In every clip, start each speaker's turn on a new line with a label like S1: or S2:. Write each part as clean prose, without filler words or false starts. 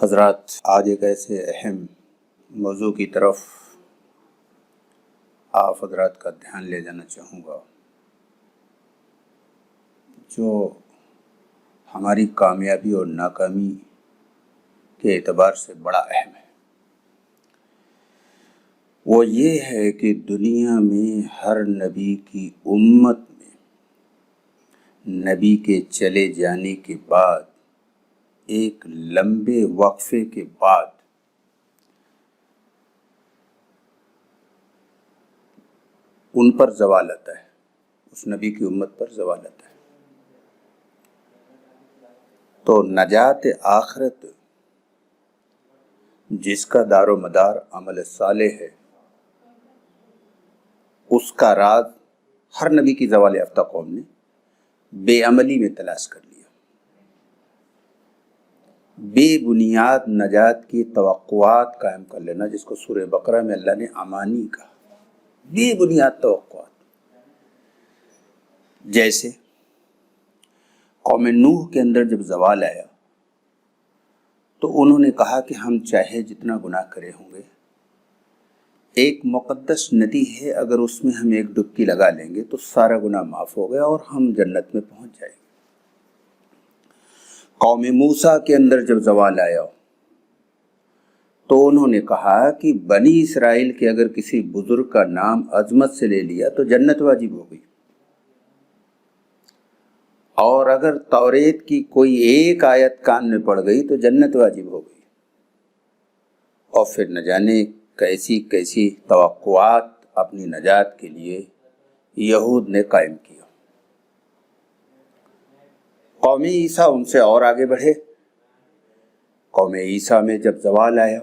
S1: حضرات، آج ایک ایسے اہم موضوع کی طرف آپ حضرات کا دھیان لے جانا چاہوں گا جو ہماری کامیابی اور ناکامی کے اعتبار سے بڑا اہم ہے۔ وہ یہ ہے کہ دنیا میں ہر نبی کی امت میں نبی کے چلے جانے کے بعد ایک لمبے وقفے کے بعد ان پر زوال آتا ہے، اس نبی کی امت پر زوال آتا ہے۔ تو نجات آخرت جس کا دار و مدار عمل صالح ہے، اس کا راز ہر نبی کی زوال یافتہ قوم نے بے عملی میں تلاش کر لیا۔ بے بنیاد نجات کی توقعات قائم کر لینا، جس کو سورہ بقرہ میں اللہ نے امانی کہا، بے بنیاد توقعات۔ جیسے قوم نوح کے اندر جب زوال آیا تو انہوں نے کہا کہ ہم چاہے جتنا گناہ کرے ہوں گے، ایک مقدس ندی ہے، اگر اس میں ہم ایک ڈبکی لگا لیں گے تو سارا گناہ معاف ہو گیا اور ہم جنت میں پہنچ جائیں گے۔ قوم موسیٰ کے اندر جب زوال آیا تو انہوں نے کہا کہ بنی اسرائیل کے اگر کسی بزرگ کا نام عظمت سے لے لیا تو جنت واجب ہو گئی، اور اگر توریت کی کوئی ایک آیت کان میں پڑ گئی تو جنت واجب ہو گئی۔ اور پھر نہ جانے کیسی کیسی توقعات اپنی نجات کے لیے یہود نے قائم کیا۔ قوم عیسیٰ ان سے اور آگے بڑھے۔ قوم عیسیٰ میں جب زوال آیا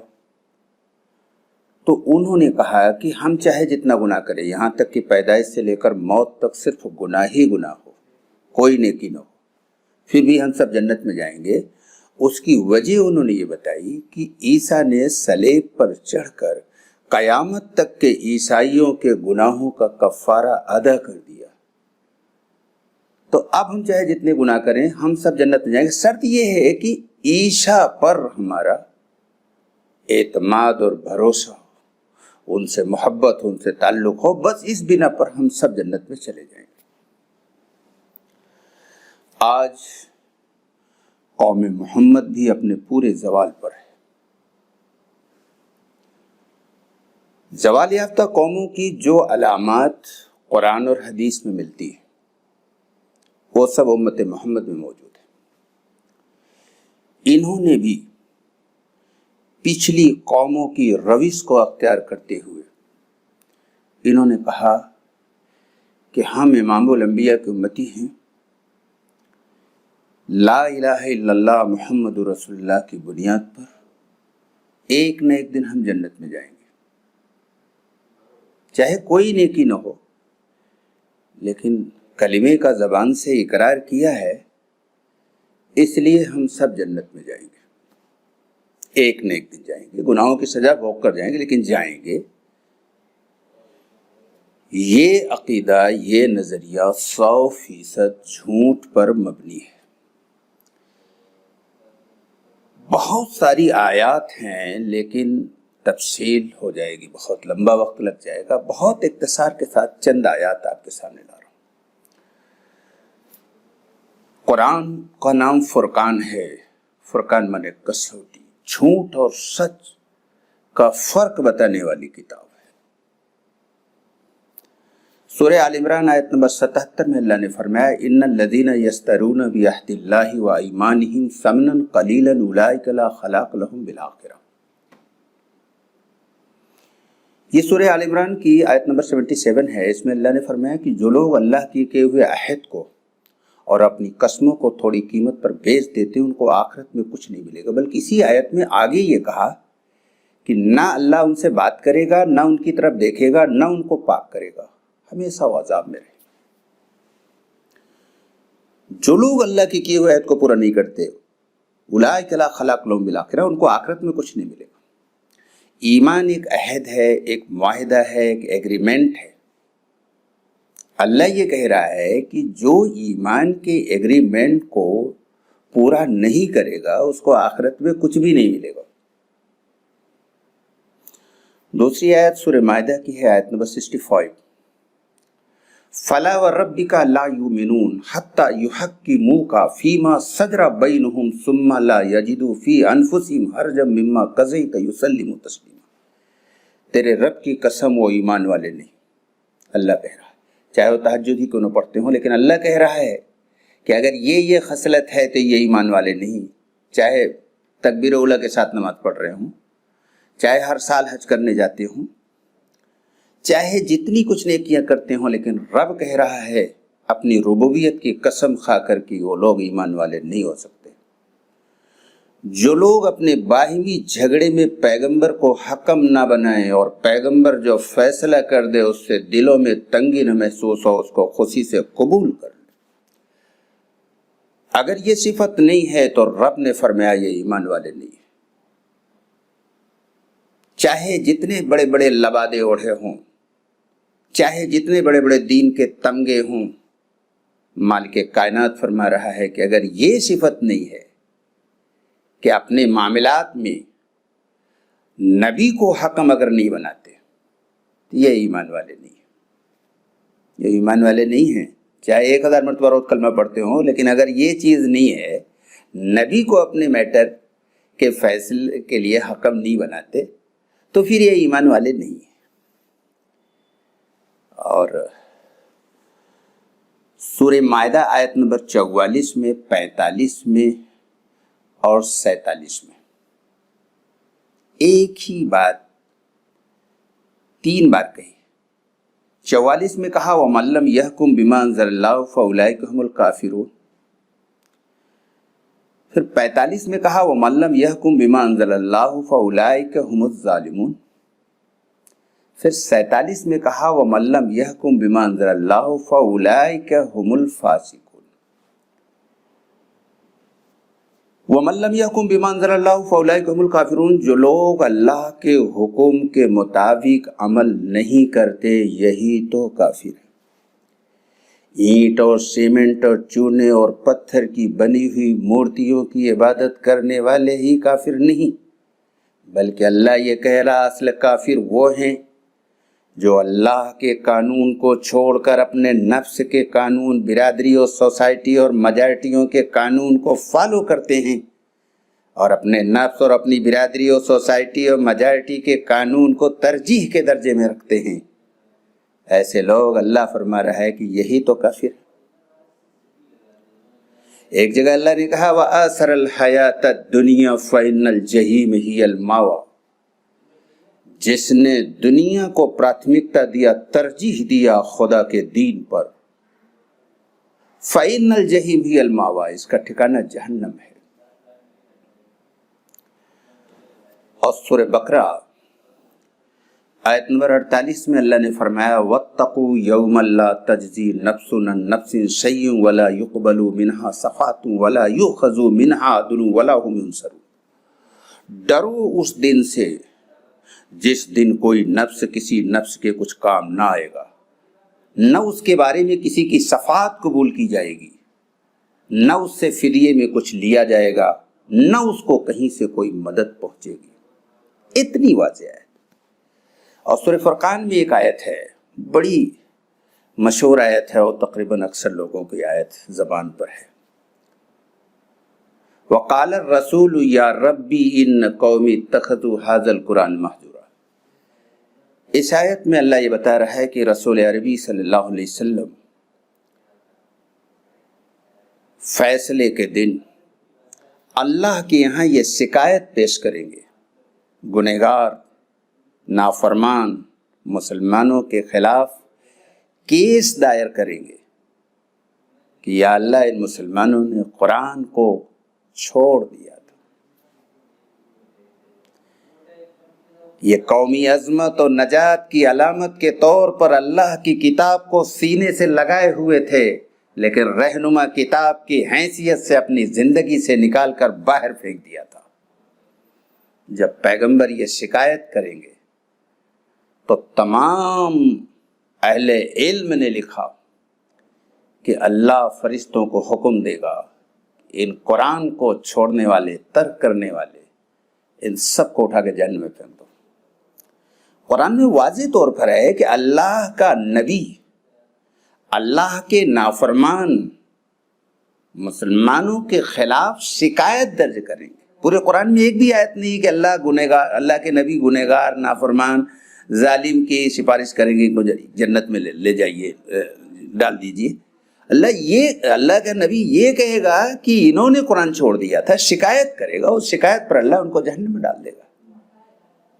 S1: تو انہوں نے کہا کہ ہم چاہے جتنا گناہ کریں، یہاں تک کہ پیدائش سے لے کر موت تک صرف گناہ ہی گناہ ہو، کوئی نیکی نہ ہو، پھر بھی ہم سب جنت میں جائیں گے۔ اس کی وجہ انہوں نے یہ بتائی کہ عیسیٰ نے صلیب پر چڑھ کر قیامت تک کے عیسائیوں کے گناہوں کا کفارہ ادا کر دیا، تو اب ہم چاہے جتنے گناہ کریں ہم سب جنت میں جائیں گے۔ شرط یہ ہے کہ عیسیٰ پر ہمارا اعتماد اور بھروسہ ہو، ان سے محبت ہو، ان سے تعلق ہو، بس اس بنا پر ہم سب جنت میں چلے جائیں گے۔ آج قوم محمد بھی اپنے پورے زوال پر ہے۔ زوال یافتہ قوموں کی جو علامات قرآن اور حدیث میں ملتی ہیں وہ سب امت محمد میں موجود ہے۔ انہوں نے بھی پچھلی قوموں کی روش کو اختیار کرتے ہوئے انہوں نے کہا کہ ہم امام الانبیاء کے امتی ہیں، لا الہ الا اللہ محمد رسول اللہ کی بنیاد پر ایک نہ ایک دن ہم جنت میں جائیں گے، چاہے کوئی نیکی نہ ہو، لیکن کلمے کا زبان سے اقرار کیا ہے، اس لیے ہم سب جنت میں جائیں گے، ایک نہ ایک دن جائیں گے، گناہوں کی سزا بھوگ کر جائیں گے لیکن جائیں گے۔ یہ عقیدہ، یہ نظریہ 100% جھوٹ پر مبنی ہے۔ بہت ساری آیات ہیں لیکن تفصیل ہو جائے گی، بہت لمبا وقت لگ جائے گا، بہت اختصار کے ساتھ چند آیات آپ کے سامنے لا رہا ہوں۔ قرآن کا نام فرقان ہے، فرقان مانے کسوٹی، جھوٹ اور سچ کا فرق بتانے والی کتاب ہے۔ سورہ آل عمران آیت نمبر 77 میں اللہ نے فرمایا ان الذین یشترون بعہد اللہ وایمانہم ثمنا قلیلا اولئک لا خلاق لہم بالآخرہ۔ یہ سورہ آل عمران کی آیت نمبر 77 ہے۔ اس میں اللہ نے فرمایا کہ جو لوگ اللہ کی کیے ہوئے عہد کو اور اپنی قسموں کو تھوڑی قیمت پر بیچ دیتے ہیں، ان کو آخرت میں کچھ نہیں ملے گا۔ بلکہ اسی آیت میں آگے یہ کہا کہ نہ اللہ ان سے بات کرے گا، نہ ان کی طرف دیکھے گا، نہ ان کو پاک کرے گا، ہمیشہ وہ عذاب میں رہے۔ جو لوگ اللہ کی کیے ہوئے عہد کو پورا نہیں کرتے، اولئک لا خلاق لہم بالآخرہ، ان کو آخرت میں کچھ نہیں ملے گا۔ ایمان ایک عہد ہے، ایک معاہدہ ہے، ایک ایگریمنٹ ہے۔ اللہ یہ کہہ رہا ہے کہ جو ایمان کے ایگریمنٹ کو پورا نہیں کرے گا اس کو آخرت میں کچھ بھی نہیں ملے گا۔ دوسری آیت سورہ مائدہ کی ہے، آیت نمبر 65، فَلَا وَرَبِّكَ لَا يُؤْمِنُونَ حَتَّى يُحَكِّمُوكَ فِيمَا شَجَرَ بَيْنَهُمْ ثُمَّ لَا يَجِدُوا فِي أَنفُسِهِمْ حَرَجًا مِّمَّا قَضَيْتَ وَيُسَلِّمُوا تَسْلِيمًا۔ تیرے رب کی قسم وہ ایمان والے نہیں، اللہ کہہ رہا ہے، چاہے وہ تہجد ہی کیوں نہ پڑھتے ہوں، لیکن اللہ کہہ رہا ہے کہ اگر یہ خصلت ہے تو یہ ایمان والے نہیں، چاہے تکبیر اولیٰ کے ساتھ نماز پڑھ رہے ہوں، چاہے ہر سال حج کرنے جاتے ہوں، چاہے جتنی کچھ نیکیاں کرتے ہوں، لیکن رب کہہ رہا ہے اپنی ربوبیت کی قسم کھا کر کہ وہ لوگ ایمان والے نہیں ہو سکتے۔ جو لوگ اپنے باہمی جھگڑے میں پیغمبر کو حکم نہ بنائیں اور پیغمبر جو فیصلہ کر دے اس سے دلوں میں تنگی نہ محسوس ہو، اس کو خوشی سے قبول کر لیں، اگر یہ صفت نہیں ہے تو رب نے فرمایا یہ ایمان والے نہیں ہیں۔ چاہے جتنے بڑے بڑے لبادے اوڑھے ہوں، چاہے جتنے بڑے بڑے دین کے تمغے ہوں، مالک کائنات فرما رہا ہے کہ اگر یہ صفت نہیں ہے کہ اپنے معاملات میں نبی کو حکم اگر نہیں بناتے تو یہ ایمان والے نہیں ہیں، یہ ایمان والے نہیں ہیں، چاہے 1000 مرتبہ روز کلمہ پڑھتے ہوں، لیکن اگر یہ چیز نہیں ہے، نبی کو اپنے میٹر کے فیصلے کے لیے حکم نہیں بناتے تو پھر یہ ایمان والے نہیں ہیں۔ اور سورہ مائدہ آیت نمبر 44 میں، 45 میں اور 47 میں ایک ہی بات 3 بار کہی۔ 44 میں کہا وَمَن لَّمْ يَحْكُم بِمَا أَنزَلَ اللَّهُ فَأُولَٰئِكَ هُمُ الْكَافِرُونَ، پھر 45 میں کہا وَمَن لَّمْ يَحْكُم بِمَا أَنزَلَ اللَّهُ فَأُولَٰئِكَ هُمُ الظَّالِمُونَ، پھر 47 میں کہا وَمَن لَّمْ يَحْكُم بِمَا أَنزَلَ اللَّهُ فَأُولَٰئِكَ هُمُ الْفَاسِقُونَ، وَمَن لَّمْ يَحْكُم بِمَا أَنزَلَ اللَّهُ فَأُولَٰئِكَ هُمُ الْكَافِرُونَ، جو لوگ اللہ کے حکم کے مطابق عمل نہیں کرتے یہی تو کافر ہیں۔ اینٹ اور سیمنٹ اور چونے اور پتھر کی بنی ہوئی مورتیوں کی عبادت کرنے والے ہی کافر نہیں، بلکہ اللہ یہ کہہ رہا اصل کافر وہ ہیں جو اللہ کے قانون کو چھوڑ کر اپنے نفس کے قانون، برادری اور سوسائٹی اور میجارٹیوں کے قانون کو فالو کرتے ہیں، اور اپنے نفس اور اپنی برادری اور سوسائٹی اور میجارٹی کے قانون کو ترجیح کے درجے میں رکھتے ہیں۔ ایسے لوگ اللہ فرما رہا ہے کہ یہی تو کافر ہے۔ ایک جگہ اللہ نے کہا وَآثَرَ الْحَيَاةَ الدُّنْيَا فَإِنَّ الْجَحِيمَ هِيَ الْمَأْوَىٰ، جس نے دنیا کو پراتھمکتا دیا، ترجیح دیا خدا کے دین پر، فَإِنَّ الْجَحِيمَ هِيَ الْمَأْوَىٰ، اس کا ٹھکانہ جہنم ہے۔ اور سورہ بقرہ آیت نمبر 48 میں اللہ نے فرمایا وَاتَّقُوا يَوْمًا لَا تَجْزِي نَفْسٌ عَن نَفْسٍ شَيْئًا وَلَا يُقْبَلُ مِنْهَا شَفَاعَةٌ وَلَا يُؤْخَذُ مِنْهَا عَدْلٌ وَلَا هُمْ يُنصَرُونَ، ڈرو اس دن سے جس دن کوئی نفس کسی نفس کے کچھ کام نہ آئے گا، نہ اس کے بارے میں کسی کی شفاعت قبول کی جائے گی، نہ اس سے فدیے میں کچھ لیا جائے گا، نہ اس کو کہیں سے کوئی مدد پہنچے گی۔ اتنی واضح ہے۔ اور سورہ فرقان میں ایک آیت ہے، بڑی مشہور آیت ہے اور تقریباً اکثر لوگوں کی آیت زبان پر ہے، وَقَالَ الرَّسُولُ يَا رَبِّ إِنَّ قَوْمِي اتَّخَذُوا هَٰذَا الْقُرْآنَ مَهْجُورًا۔ اس آیت میں اللہ یہ بتا رہا ہے کہ رسول عربی صلی اللہ علیہ وسلم فیصلے کے دن اللہ کے یہاں یہ شکایت پیش کریں گے، گنہگار نافرمان مسلمانوں کے خلاف کیس دائر کریں گے کہ یا اللہ ان مسلمانوں نے قرآن کو چھوڑ دیا تھا۔ یہ قومی عظمت اور نجات کی علامت کے طور پر اللہ کی کتاب کو سینے سے لگائے ہوئے تھے، لیکن رہنما کتاب کی حیثیت سے اپنی زندگی سے نکال کر باہر پھینک دیا تھا۔ جب پیغمبر یہ شکایت کریں گے تو تمام اہل علم نے لکھا کہ اللہ فرشتوں کو حکم دے گا ان قرآن کو چھوڑنے والے، ترک کرنے والے، ان سب کو اٹھا کے جہنم میں پھینک دو۔ قرآن میں واضح طور پر ہے کہ اللہ کا نبی اللہ کے نافرمان مسلمانوں کے خلاف شکایت درج کریں گے۔ پورے قرآن میں ایک بھی آیت نہیں کہ اللہ کے نبی گنہگار، نافرمان، ظالم کی سفارش کریں گے، ان کو جنت میں لے جائیے، ڈال دیجیے۔ اللہ کا نبی یہ کہے گا کہ انہوں نے قرآن چھوڑ دیا تھا، شکایت کرے گا، اس شکایت پر اللہ ان کو جہنم میں ڈال دے گا۔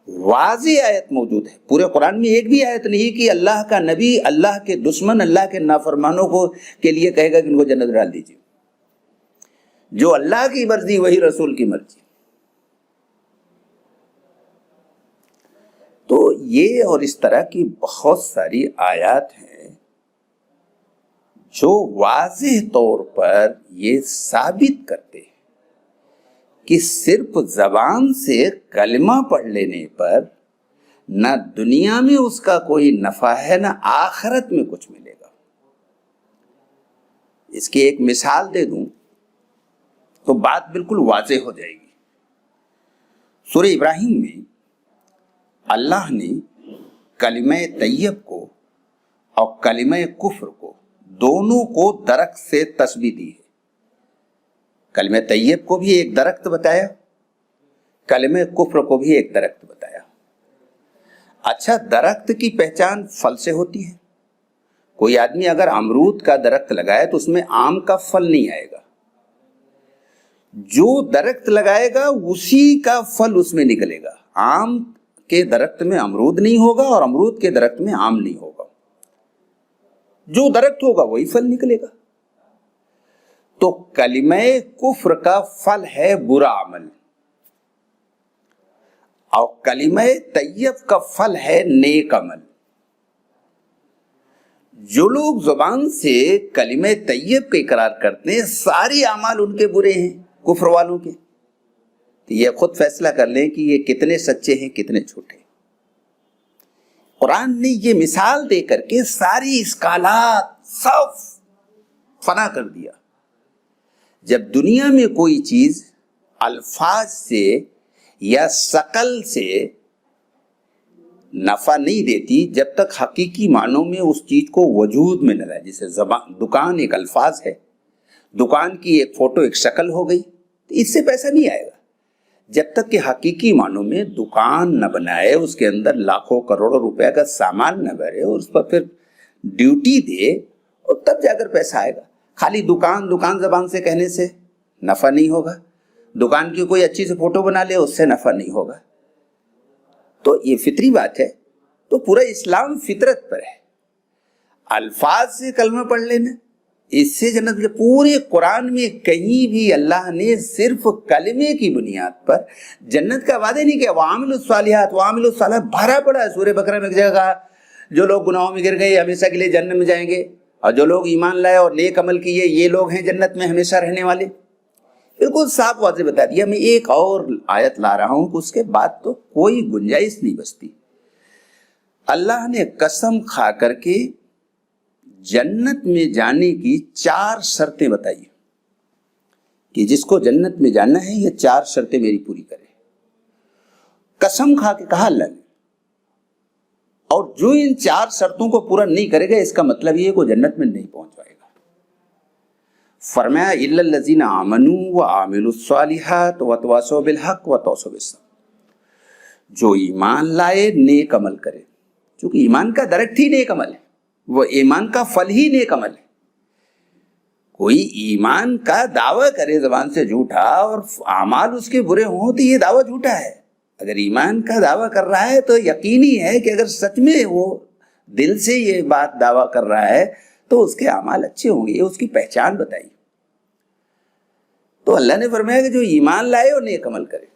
S1: واضح آیت موجود ہے، پورے قرآن میں ایک بھی آیت نہیں کہ اللہ کا نبی اللہ کے دشمن، اللہ کے نافرمانوں کے لیے کہے گا کہ ان کو جنت ڈال دیجیے۔ جو اللہ کی مرضی وہی رسول کی مرضی۔ تو یہ اور اس طرح کی بہت ساری آیات ہیں جو واضح طور پر یہ ثابت کرتے ہیں کہ صرف زبان سے کلمہ پڑھ لینے پر نہ دنیا میں اس کا کوئی نفع ہے، نہ آخرت میں کچھ ملے گا۔ اس کی ایک مثال دے دوں تو بات بالکل واضح ہو جائے گی۔ سورہ ابراہیم میں اللہ نے کلمہ طیب کو اور کلمہ کفر کو، دونوں کو درخت سے تشبیہ دی ہے۔ کلمہ طیب کو بھی ایک درخت بتایا، کلمہ کفر کو بھی ایک درخت بتایا۔ اچھا، درخت کی پہچان پھل سے ہوتی ہے۔ کوئی آدمی اگر امرود کا درخت لگائے تو اس میں آم کا پھل نہیں آئے گا، جو درخت لگائے گا اسی کا پھل اس میں نکلے گا۔ آم کے درخت میں امرود نہیں ہوگا اور امرود کے درخت میں آم نہیں ہوگا، جو درخت ہوگا وہی پھل نکلے گا۔ تو کلمہ کفر کا پھل ہے برا عمل، اور کلمہ طیب کا پھل ہے نیک عمل۔ جو لوگ زبان سے کلمہ طیب کا اقرار کرتے ہیں، سارے اعمال ان کے برے ہیں، کفر والوں کے۔ تو یہ خود فیصلہ کر لیں کہ یہ کتنے سچے ہیں، کتنے جھوٹے۔ قرآن نے یہ مثال دے کر کے ساری اشکالات سب فنا کر دیا۔ جب دنیا میں کوئی چیز الفاظ سے یا شکل سے نفع نہیں دیتی، جب تک حقیقی معنوں میں اس چیز کو وجود میں نہ لائے، جیسے دکان ایک الفاظ ہے، دکان کی ایک فوٹو ایک شکل ہو گئی، تو اس سے پیسہ نہیں آئے گا۔ جب تک کہ حقیقی معنوں میں دکان نہ بنائے، اس کے اندر لاکھوں کروڑوں روپے کا سامان نہ بھرے اور اس پر پھر ڈیوٹی دے، اور تب جا کر پیسہ آئے گا۔ خالی دکان زبان سے کہنے سے نفع نہیں ہوگا، دکان کی کوئی اچھی سے فوٹو بنا لے اس سے نفع نہیں ہوگا۔ تو یہ فطری بات ہے۔ تو پورا اسلام فطرت پر ہے۔ الفاظ سے کلمہ پڑھ لینا، اس سے جنت کے پورے قرآن میں کہیں بھی اللہ نے صرف کلمے کی بنیاد پر جنت کا وعدہ نہیں کیا۔ وَعَامِلُوا الصَّالِحَاتِ وَعَامِلُوا الصَّالِحَاتِ بھرا پڑا ہے۔ سورہ بقرہ میں ایک جگہ کہا جو لوگ گناہوں میں گر گئے ہمیشہ کے لیے جنت میں جائیں گے، اور جو لوگ ایمان لائے اور نیک عمل کیے یہ لوگ ہیں جنت میں ہمیشہ رہنے والے۔ بالکل صاف واضح بتا دیا۔ میں ایک اور آیت لا رہا ہوں کہ اس کے بعد تو کوئی گنجائش نہیں بچتی۔ اللہ نے قسم کھا کر کے جنت میں جانے کی 4 شرطیں بتائی کہ جس کو جنت میں جانا ہے یہ 4 شرطیں میری پوری کرے۔ قسم کھا کے کہا اللہ نے، اور جو ان 4 شرطوں کو پورا نہیں کرے گا اس کا مطلب یہ ہے کہ جنت میں نہیں پہنچ پائے گا۔ فرمایا الا الذین آمنوا وعملوا الصالحات وتواصوا بالحق وتواصوا بالصبر۔ جو ایمان لائے، نیک عمل کرے، چونکہ ایمان کا درخت ہی نیک عمل ہے، وہ ایمان کا پھل ہی نیک عمل ہے۔ کوئی ایمان کا دعویٰ کرے زبان سے جھوٹا اور اعمال اس کے برے ہوں تو یہ دعویٰ جھوٹا ہے۔ اگر ایمان کا دعویٰ کر رہا ہے تو یقینی ہے کہ اگر سچ میں وہ دل سے یہ بات دعویٰ کر رہا ہے تو اس کے اعمال اچھے ہوں گے۔ یہ اس کی پہچان بتائی۔ تو اللہ نے فرمایا کہ جو ایمان لائے اور نیک عمل کرے۔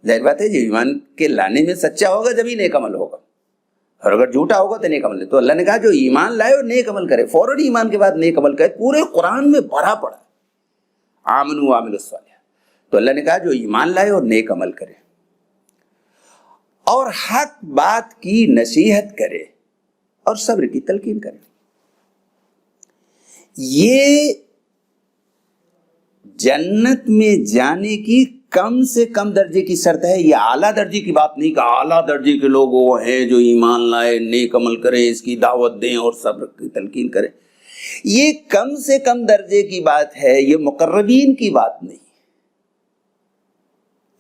S1: ظاہر بات ہے جو ایمان کے لانے میں سچا ہوگا جب ہی نیک عمل ہوگا، اور اگر جھوٹا ہوگا تو نیک عمل نہیں۔ تو اللہ نے کہا جو ایمان لائے اور نیک عمل کرے، فوراً ایمان کے بعد نیک عمل کرے۔ پورے قرآن میں بھرا پڑا آمنوا وعملوا الصالحات۔ تو اللہ نے کہا جو ایمان لائے اور نیک عمل کرے اور حق بات کی نصیحت کرے اور صبر کی تلقین کرے۔ یہ جنت میں جانے کی کم سے کم درجے کی شرط ہے. یہ اعلیٰ درجے کی بات نہیں کہ اعلیٰ درجے کے لوگ وہ ہیں جو ایمان لائے، نیک عمل کریں، اس کی دعوت دیں اور صبر کی تلقین کریں. یہ کم سے کم درجے کی بات ہے، یہ مقربین کی بات نہیں.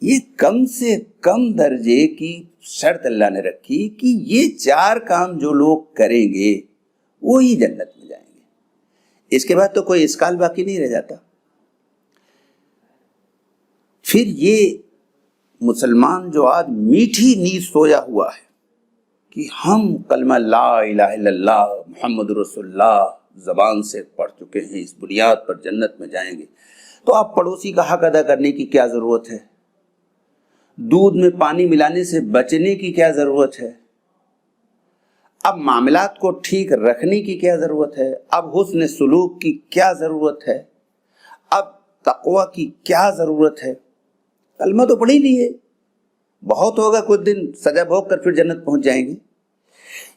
S1: یہ کم سے کم درجے کی شرط اللہ نے رکھی کہ یہ 4 کام جو لوگ کریں گے وہی جنت میں جائیں گے. اس کے بعد تو کوئی اشکال باقی نہیں رہ جاتا. پھر یہ مسلمان جو آج میٹھی نیند سویا ہوا ہے کہ ہم کلمہ لا الہ الا اللہ محمد رسول اللہ زبان سے پڑھ چکے ہیں، اس بنیاد پر جنت میں جائیں گے، تو آپ پڑوسی کا حق ادا کرنے کی کیا ضرورت ہے؟ دودھ میں پانی ملانے سے بچنے کی کیا ضرورت ہے؟ اب معاملات کو ٹھیک رکھنے کی کیا ضرورت ہے؟ اب حسن سلوک کی کیا ضرورت ہے؟ اب تقوی کی کیا ضرورت ہے؟ کلمہ تو پڑھ ہی لیے، بہت ہوگا کچھ دن سزا بھوگ کر پھر جنت پہنچ جائیں گے.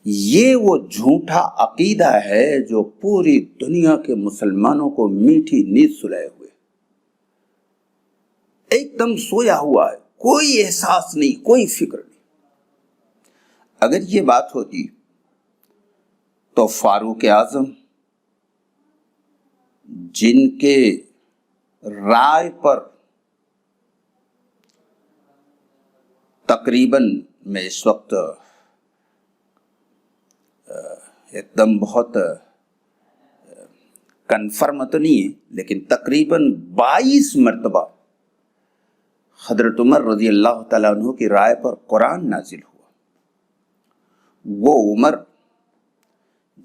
S1: یہ وہ جھوٹا عقیدہ ہے جو پوری دنیا کے مسلمانوں کو میٹھی نیند سلائے ہوئے، ایک دم سویا ہوا ہے، کوئی احساس نہیں، کوئی فکر نہیں. اگر یہ بات ہوتی تو فاروق اعظم جن کے رائے پر تقریباً میں اس وقت ایک دم بہت کنفرم تو نہیں ہے لیکن تقریباً 22 مرتبہ حضرت عمر رضی اللہ تعالیٰ عنہ کی رائے پر قرآن نازل ہوا، وہ عمر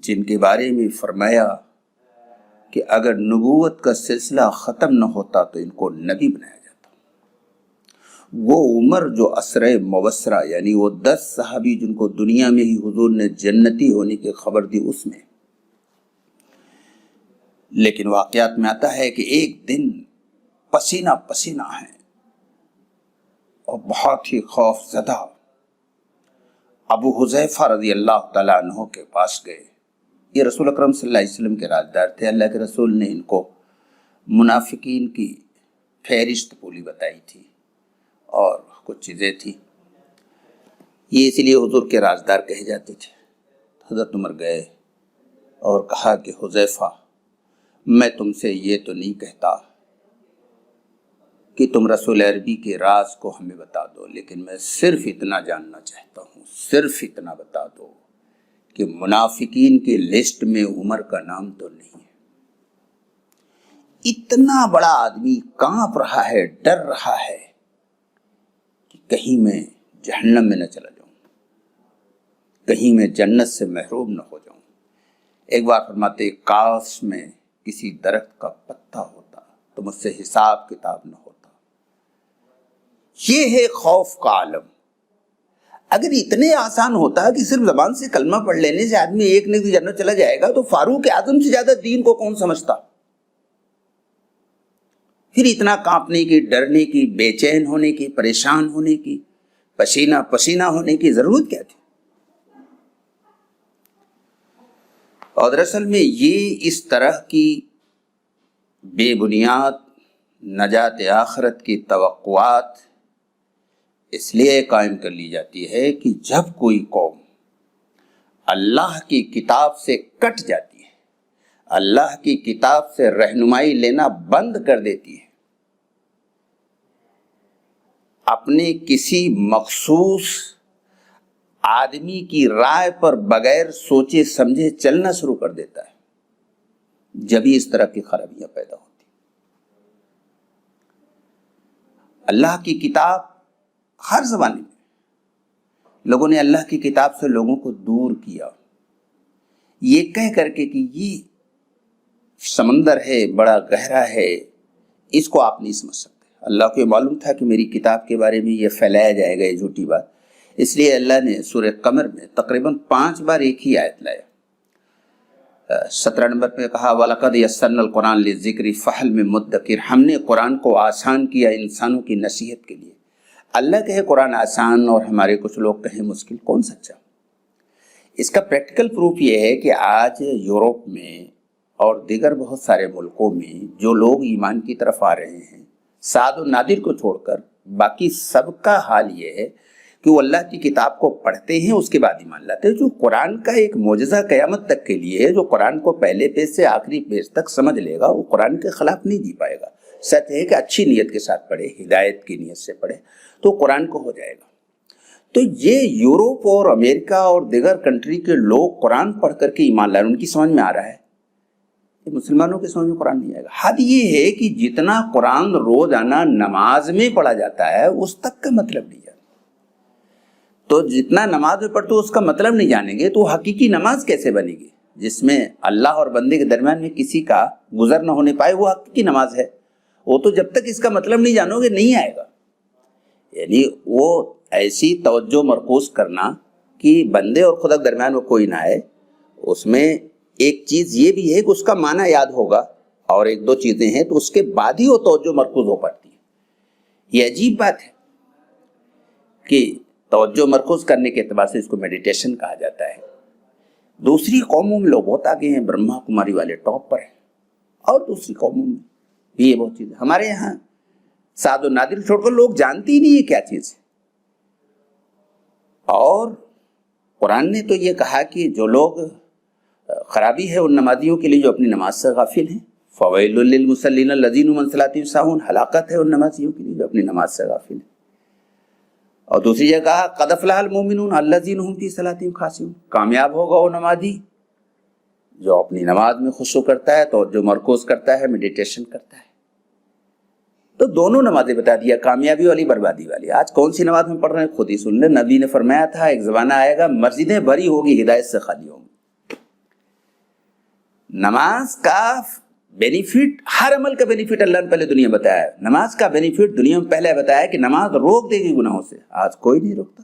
S1: جن کے بارے میں فرمایا کہ اگر نبوت کا سلسلہ ختم نہ ہوتا تو ان کو نبی بنایا جاتا، وہ عمر جو اسرہ مبشرہ یعنی وہ 10 صحابی جن کو دنیا میں ہی حضور نے جنتی ہونے کی خبر دی اس میں. لیکن واقعات میں آتا ہے کہ ایک دن پسینہ پسینہ ہیں اور بہت ہی خوف زدہ ابو حذیفہ رضی اللہ تعالیٰ عنہ کے پاس گئے. یہ رسول اکرم صلی اللہ علیہ وسلم کے رازدار تھے. اللہ کے رسول نے ان کو منافقین کی فہرست پوری بتائی تھی اور کچھ چیزیں تھی، یہ اس لیے حضور کے رازدار کہے جاتے تھے. حضرت عمر گئے اور کہا کہ حذیفہ میں تم سے یہ تو نہیں کہتا کہ تم رسول عربی کے راز کو ہمیں بتا دو، لیکن میں صرف اتنا جاننا چاہتا ہوں، صرف اتنا بتا دو کہ منافقین کی لسٹ میں عمر کا نام تو نہیں ہے. اتنا بڑا آدمی کانپ رہا ہے، ڈر رہا ہے کہ کہیں میں جہنم میں نہ چلا جاؤں، کہیں میں جنت سے محروم نہ ہو جاؤں. ایک بار فرماتے کاش میں کسی درخت کا پتا ہوتا تو مجھ سے حساب کتاب نہ ہوتا. یہ ہے خوف کا عالم. اگر اتنے آسان ہوتا کہ صرف زبان سے کلمہ پڑھ لینے سے آدمی ایک نہ جنت چلا جائے گا تو فاروق اعظم سے زیادہ دین کو کون سمجھتا؟ پھر اتنا کانپنے کی، ڈرنے کی، بے چین ہونے کی، پریشان ہونے کی، پسینہ پسینہ ہونے کی ضرورت کیا تھی؟ اور دراصل میں یہ اس طرح کی بے بنیاد نجات آخرت کی توقعات اس لیے قائم کر لی جاتی ہے کہ جب کوئی قوم اللہ کی کتاب سے کٹ جاتی ہے، اللہ کی کتاب سے رہنمائی لینا بند کر دیتی ہے، اپنے کسی مخصوص آدمی کی رائے پر بغیر سوچے سمجھے چلنا شروع کر دیتا ہے، جبھی اس طرح کی خرابیاں پیدا ہوتی. اللہ کی کتاب ہر زمانے میں لوگوں نے اللہ کی کتاب سے لوگوں کو دور کیا، یہ کہہ کر کے کہ یہ سمندر ہے، بڑا گہرا ہے، اس کو آپ نہیں سمجھ سکتے. اللہ کو یہ معلوم تھا کہ میری کتاب کے بارے میں یہ پھیلایا جائے گا، یہ جھوٹی بات. اس لیے اللہ نے سورہ قمر میں تقریباً 5 بار ایک ہی آیت لایا. 17 نمبر پہ کہا وَلَقَدْ يَسَّرْنَا الْقُرْآنَ لِلذِّكْرِ فَهَلْ مِن مُدَّكِرٍ. ہم نے قرآن کو آسان کیا انسانوں کی نصیحت کے لیے. اللہ کہے قرآن آسان اور ہمارے کچھ لوگ کہیں مشکل، کون سچا؟ اس کا پریکٹیکل پروف یہ ہے کہ آج یورپ میں اور دیگر بہت سارے ملکوں میں جو لوگ ایمان کی طرف آ رہے ہیں، سعد و نادر کو چھوڑ کر باقی سب کا حال یہ ہے کہ وہ اللہ کی کتاب کو پڑھتے ہیں، اس کے بعد ایمان لاتے ہیں۔ جو قرآن کا ایک معجزہ قیامت تک کے لیے ہے، جو قرآن کو پہلے پیج سے آخری پیج تک سمجھ لے گا، وہ قرآن کے خلاف نہیں جی پائے گا۔ سچ ہے کہ اچھی نیت کے ساتھ پڑھے، ہدایت کی نیت سے پڑھے تو قرآن کو ہو جائے گا۔ تو یہ یورپ اور امریکہ اور دیگر کنٹری کے لوگ قرآن پڑھ کر کے ایمان لائے، ان کی سمجھ میں آ رہا ہے، مسلمانوں کے سمجھ میں قرآن نہیں آئے گا۔ حد یہ ہے کہ جتنا قرآن روزانہ نماز میں پڑھا جاتا ہے اس تک کا مطلب نہیں جانتے، تو جتنا نماز میں پڑھتے اس کا مطلب نہیں جانیں گے تو حقیقی نماز کیسے بنے گی؟ جس میں اللہ اور بندے کے درمیان میں کسی کا گزر نہ ہونے پائے، وہ حقیقی نماز ہے۔ وہ تو جب تک اس کا مطلب نہیں جانو گے نہیں آئے گا۔ یعنی وہ ایسی توجہ مرکوز کرنا کہ بندے اور خدا کے درمیان میں کوئی نہ آئے، اس میں ایک چیز یہ بھی ہے کہ اس کا معنی یاد ہوگا، اور ایک دو چیزیں ہیں تو اس کے بعد ہی وہ توجہ مرکوز ہو پاتی ہے۔ یہ عجیب بات ہے کہ توجہ مرکوز کرنے کے اعتبار سے اس کو میڈیٹیشن کہا جاتا ہے۔ دوسری قوموں میں لوگ بہت آگے ہیں، برہما کماری والے ٹاپ پر ہیں، اور دوسری قوموں میں بھی یہ بہت چیز ہے۔ ہمارے یہاں سعد و نادر چھوڑ کر لوگ جانتے ہی نہیں ہے کیا چیز ہے۔ اور قرآن نے تو یہ کہا کہ جو لوگ خرابی ہے ان نمازیوں کے لیے جو اپنی نماز سے غافل ہیں، فویل للمصلین الذین هم عن صلاتهم ساہون، ہلاکت ہے ان نمازیوں کے لیے جو اپنی نماز سے غافل ہیں۔ اور دوسری جگہ کہا قد افلح المؤمنون الذین هم فی صلاتهم خاشعون، کامیاب ہوگا وہ نمازی جو اپنی نماز میں خشوع کرتا ہے، توجہ مرکوز کرتا ہے، میڈیٹیشن کرتا ہے۔ تو دونوں نمازیں بتا دیا، کامیابی والی بربادی والی۔ آج کون سی نماز میں پڑھ رہے ہیں خود ہی سن لیں۔ نبی نے فرمایا تھا ایک زمانہ آئے گا مسجدیں بھری ہوگی، ہدایت سے خالی ہوں گی۔ نماز کا بینیفٹ، ہر عمل کا بینیفٹ اللہ نے پہلے دنیا بتایا ہے۔ نماز کا بینیفٹ دنیا میں پہلے بتایا کہ نماز روک دے گی گناہوں سے، آج کوئی نہیں روکتا۔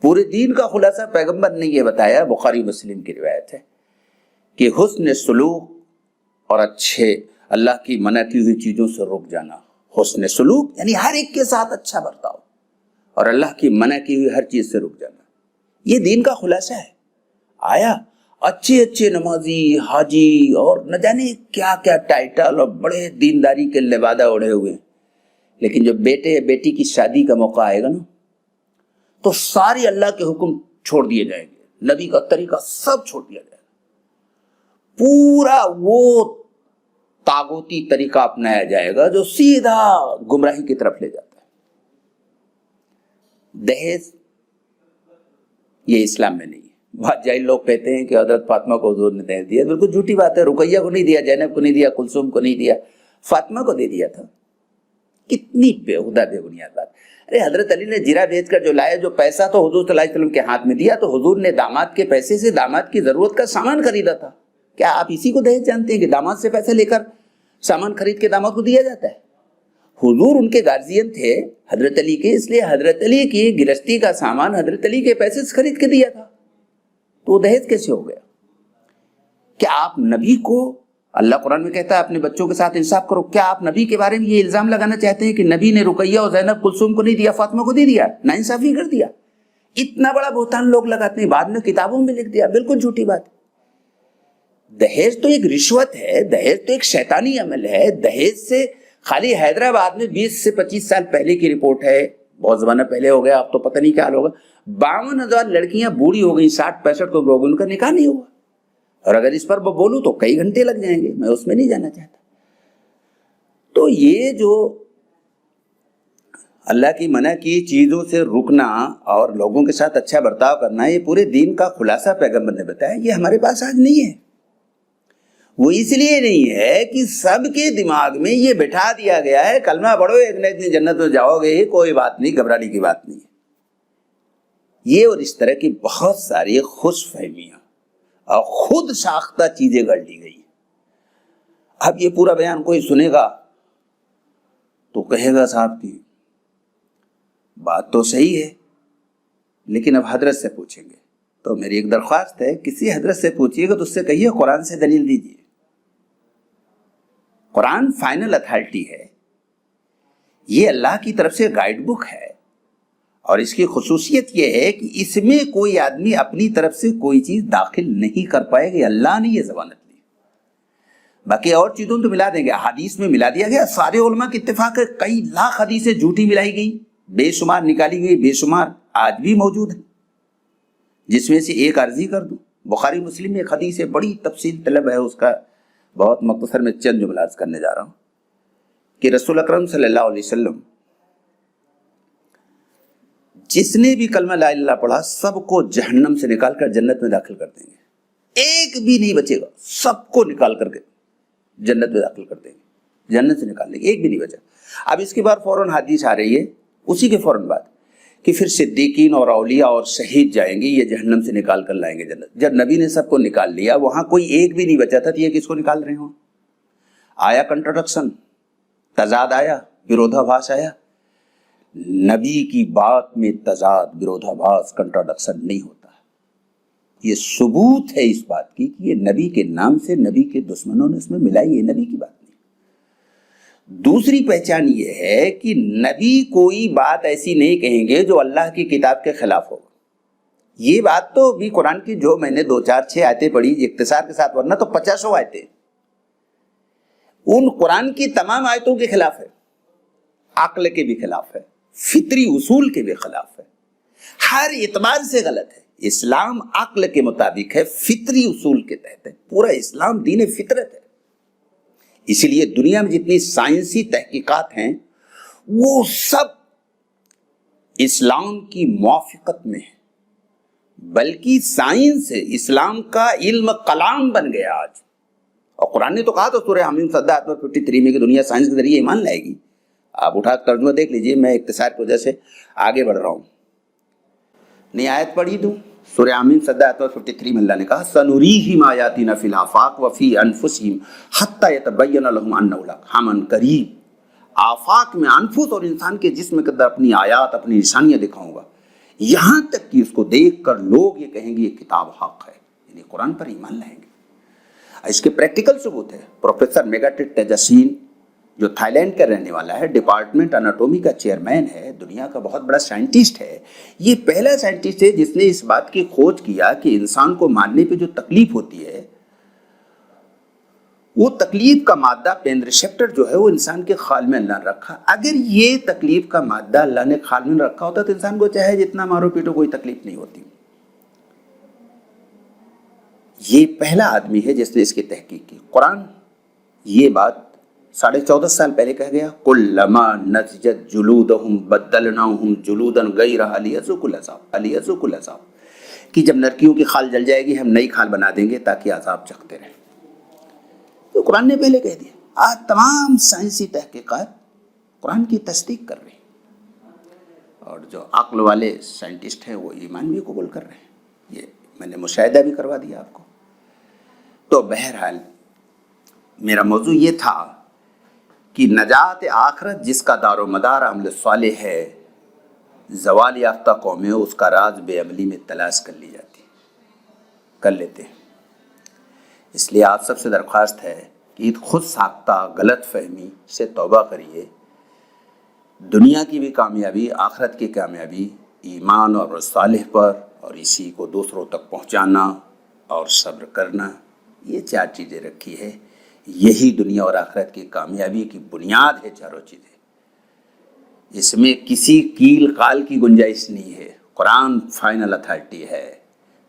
S1: پورے دین کا خلاصہ پیغمبر نے یہ بتایا، بخاری مسلم کی روایت ہے کہ حسن سلوک اور اچھے اللہ کی منع کی ہوئی چیزوں سے رک جانا۔ حسن سلوک یعنی ہر ایک کے ساتھ اچھا برتاؤ، اور اللہ کی منع کی ہوئی ہر چیز سے رک جانا، یہ دین کا خلاصہ ہے۔ آیا اچھے اچھے نمازی، حاجی اور نہ جانے کیا کیا ٹائٹل اور بڑے دینداری کے لبادہ اڑے ہوئے ہیں، لیکن جب بیٹے یا بیٹی کی شادی کا موقع آئے گا نا تو سارے اللہ کے حکم چھوڑ دیے جائیں گے، نبی کا طریقہ سب چھوڑ دیا جائے گا، پورا وہ طاغوتی طریقہ اپنایا جائے گا جو سیدھا گمراہی کی طرف لے جاتا ہے۔ دہیز یہ اسلام میں نہیں ہے۔ بہت جاہل لوگ کہتے ہیں کہ حضرت فاطمہ کو حضور نے دہیز دیا، بالکل جھوٹی بات ہے۔ رقیہ کو نہیں دیا، زینب کو نہیں دیا، کلثوم کو نہیں دیا، فاطمہ کو دے دیا تھا۔ کتنی بےہودہ بے بنیاد بات۔ ارے حضرت علی نے جیرا بیچ کر جو لایا، جو پیسہ تو حضور صلی اللہ علیہ وسلم کے ہاتھ میں دیا، تو حضور نے داماد کے پیسے سے داماد کی ضرورت کا سامان خریدا تھا۔ کیا آپ اسی کو دہیز جانتے ہیں کہ داماد سے پیسے لے کر سامان خرید کے داماد کو دیا جاتا ہے؟ حضور ان کے گارجین تھے حضرت علی کے، اس لیے حضرت علی کی گرستی کا سامان حضرت علی کے پیسے سے خرید کے دیا تھا، تو وہ دہیز کیسے ہو گیا؟ کیا آپ نبی کو، اللہ قرآن میں کہتا ہے اپنے بچوں کے ساتھ انصاف کرو، کیا آپ نبی کے بارے میں یہ الزام لگانا چاہتے ہیں کہ نبی نے رقیہ اور زینب کلثوم کو نہیں دیا، فاطمہ کو دے دیا، ناانصافی کر دیا؟ اتنا بڑا بہتان لوگ لگاتے ہیں، بعد میں کتابوں میں لکھ دیا، بالکل جھوٹی بات ہے۔ دہیز تو ایک رشوت ہے، دہیز تو ایک شیطانی عمل ہے۔ دہیز سے خالی حیدرآباد میں 20 سے 25 سال پہلے کی رپورٹ ہے، بہت زمانہ پہلے ہو گیا، اب تو پتہ نہیں کیا حال ہوگا، 52,000 لڑکیاں بوڑھی ہو گئی، 60-65 کو لوگ، ان کا نکاح نہیں ہوا۔ اور اگر اس پر بولوں تو کئی گھنٹے لگ جائیں گے، میں اس میں نہیں جانا چاہتا۔ تو یہ جو اللہ کی منع کی چیزوں سے رکنا اور لوگوں کے ساتھ اچھا برتاؤ کرنا، یہ پورے دین کا خلاصہ پیغمبر نے بتایا، یہ ہمارے پاس آج نہیں ہے۔ وہ اس لیے نہیں ہے کہ سب کے دماغ میں یہ بٹھا دیا گیا ہے کلمہ پڑھو ایک نہ ایک دن جنت میں جاؤ گے، کوئی بات نہیں، گھبرانے کی بات نہیں ہے۔ یہ اور اس طرح کی بہت ساری خوش فہمیاں اور خود ساختہ چیزیں گڑھ لی گئی۔ اب یہ پورا بیان کوئی سنے گا تو کہے گا صاحب کی بات تو صحیح ہے، لیکن اب حضرت سے پوچھیں گے تو میری ایک درخواست ہے، کسی حضرت سے پوچھیے گا تو اس سے کہیے قرآن سے دلیل دیجیے۔ قرآن فائنل اتھارٹی ہے، یہ اللہ کی طرف سے گائیڈ بک ہے، اور اس کی خصوصیت یہ ہے کہ اس میں کوئی آدمی اپنی طرف سے کوئی چیز داخل نہیں کر پائے گا، اللہ نے یہ ضمانت دی۔ باقی اور چیزوں تو ملا دیں گے، حدیث میں ملا دیا گیا، سارے علماء کے اتفاق ہے، کئی لاکھ حدیثیں جھوٹی ملائی گئی، بے شمار نکالی گئی، بے شمار آج بھی موجود ہیں، جس میں سے ایک عرضی کر دوں۔ بخاری مسلم میں ایک حدیث ہے، بڑی تفصیل طلب ہے اس کا، بہت مختصر میں چند جملہ عرض کرنے جا رہا ہوں کہ رسول اکرم صلی اللہ علیہ وسلم جس نے بھی کلمہ لا الہ الا اللہ پڑھا سب کو جہنم سے نکال کر جنت میں داخل کر دیں گے، ایک بھی نہیں بچے گا، سب کو نکال کر کے جنت میں داخل کر دیں گے، جنت سے نکال دیں گے، ایک بھی نہیں بچا۔ اب اس کے بعد فوراً حدیث آ رہی ہے اسی کے فوراً بعد کہ پھر صدیقین اور اولیاء اور شہید جائیں گے، یہ جہنم سے نکال کر لائیں گے جنت۔ جب نبی نے سب کو نکال لیا، وہاں کوئی ایک بھی نہیں بچا تھا، تو یہ کس کو نکال رہے ہوں؟ آیا کنٹراڈکشن، تضاد آیا، ورودھابھاس آیا؟ نبی کی بات میں تضاد، ورودھابھاس، کنٹراڈکشن نہیں ہوتا۔ یہ ثبوت ہے اس بات کی کہ یہ نبی کے نام سے نبی کے دشمنوں نے اس میں ملائی ہے، نبی کی بات نہیں۔ دوسری پہچان یہ ہے کہ نبی کوئی بات ایسی نہیں کہیں گے جو اللہ کی کتاب کے خلاف ہو۔ یہ بات تو بھی قرآن کی جو میں نے 2 4 6 آیتیں پڑھی اختصار کے ساتھ، ورنہ تو 50 آیتیں ان قرآن کی تمام آیتوں کے خلاف ہے، عقل کے بھی خلاف ہے، فطری اصول کے بھی خلاف ہے، ہر اعتبار سے غلط ہے۔ اسلام عقل کے مطابق ہے، فطری اصول کے تحت ہے، پورا اسلام دین فطرت ہے۔ اسی لیے دنیا میں جتنی سائنسی تحقیقات ہیں وہ سب اسلام کی موافقت میں ہے، بلکہ سائنس اسلام کا علم کلام بن گیا آج۔ اور قرآن نے تو کہا تو سورہ حمیم 53 میں کہ دنیا سائنس کے ذریعے ایمان لائے گی۔ آپ اٹھا ترجمہ دیکھ لیجئے، میں اختصار کی وجہ سے آگے بڑھ رہا ہوں، نئی آیت پڑھی دوں۔ سورہ حمیم 53 میں اللہ نے کہا سنریہم آیاتنا فی الآفاق وفی انفسہم حتی یتبین لہم انہ الحق، ہم قریب آفاق میں انفس اور انسان کے جسم کے اندر اپنی آیات، اپنی نشانیاں دکھاؤں گا، یہاں تک کہ اس کو دیکھ کر لوگ یہ کہیں گے یہ کتاب حق ہے، یعنی قرآن پر ایمان لائیں گے۔ اس کے پریکٹیکل ثبوت ہے۔ پروفیسر میگاٹٹ تیجسین جو تھائی لینڈ کا رہنے والا ہے، ڈپارٹمنٹ اناٹومی کا چیئرمین ہے، دنیا کا بہت بڑا سائنٹسٹ ہے، یہ پہلا سائنٹسٹ ہے جس نے اس بات کی کھوج کیا کہ انسان کو مارنے پہ جو تکلیف ہوتی ہے وہ تکلیف کا مادہ پین ریسیپٹر جو ہے وہ انسان کے خال میں اللہ نے رکھا۔ اگر یہ تکلیف کا مادہ اللہ نے خال میں رکھا ہوتا تو انسان کو چاہے جتنا مارو پیٹو کوئی تکلیف نہیں ہوتی۔ یہ پہلا آدمی ہے جس نے اس کی تحقیق کی۔ قرآن یہ بات 14.5 سال پہلے کہہ گیا کلما نضجت جلودہم بدلناہم جلودا غیرہا لیذوقوا العذاب، کہ جب نرکیوں کی خال جل جائے گی ہم نئی خال بنا دیں گے تاکہ عذاب چکھتے رہیں۔ تو قرآن نے پہلے کہہ دیا، آج تمام سائنسی تحقیقات قرآن کی تصدیق کر رہی ہیں، اور جو عقل والے سائنٹسٹ ہیں وہ ایمان بھی قبول کر رہے ہیں۔ یہ میں نے مشاہدہ بھی کروا دیا آپ کو۔ تو بہرحال میرا موضوع یہ تھا کہ نجات آخرت جس کا دار و مدار عمل صالح ہے، زوال یافتہ قومیں اس کا راز بے عملی میں تلاش کر لیتے ہیں۔ اس لیے آپ سب سے درخواست ہے کہ خود ساختہ غلط فہمی سے توبہ کریے۔ دنیا کی بھی کامیابی، آخرت کی کامیابی ایمان اور صالح پر، اور اسی کو دوسروں تک پہنچانا اور صبر کرنا، یہ 4 چیزیں رکھی ہے۔ یہی دنیا اور آخرت کی کامیابی کی بنیاد ہے، چاروں چیزیں۔ اس میں کسی کیل قال کی گنجائش نہیں ہے۔ قرآن فائنل اتھارٹی ہے،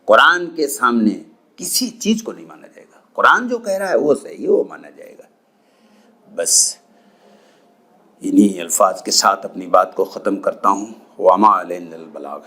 S1: قرآن کے سامنے کسی چیز کو نہیں مانا جائے گا۔ قرآن جو کہہ رہا ہے وہ صحیح ہے، وہ مانا جائے گا۔ بس انہی الفاظ کے ساتھ اپنی بات کو ختم کرتا ہوں۔ وما علینا البلاغ۔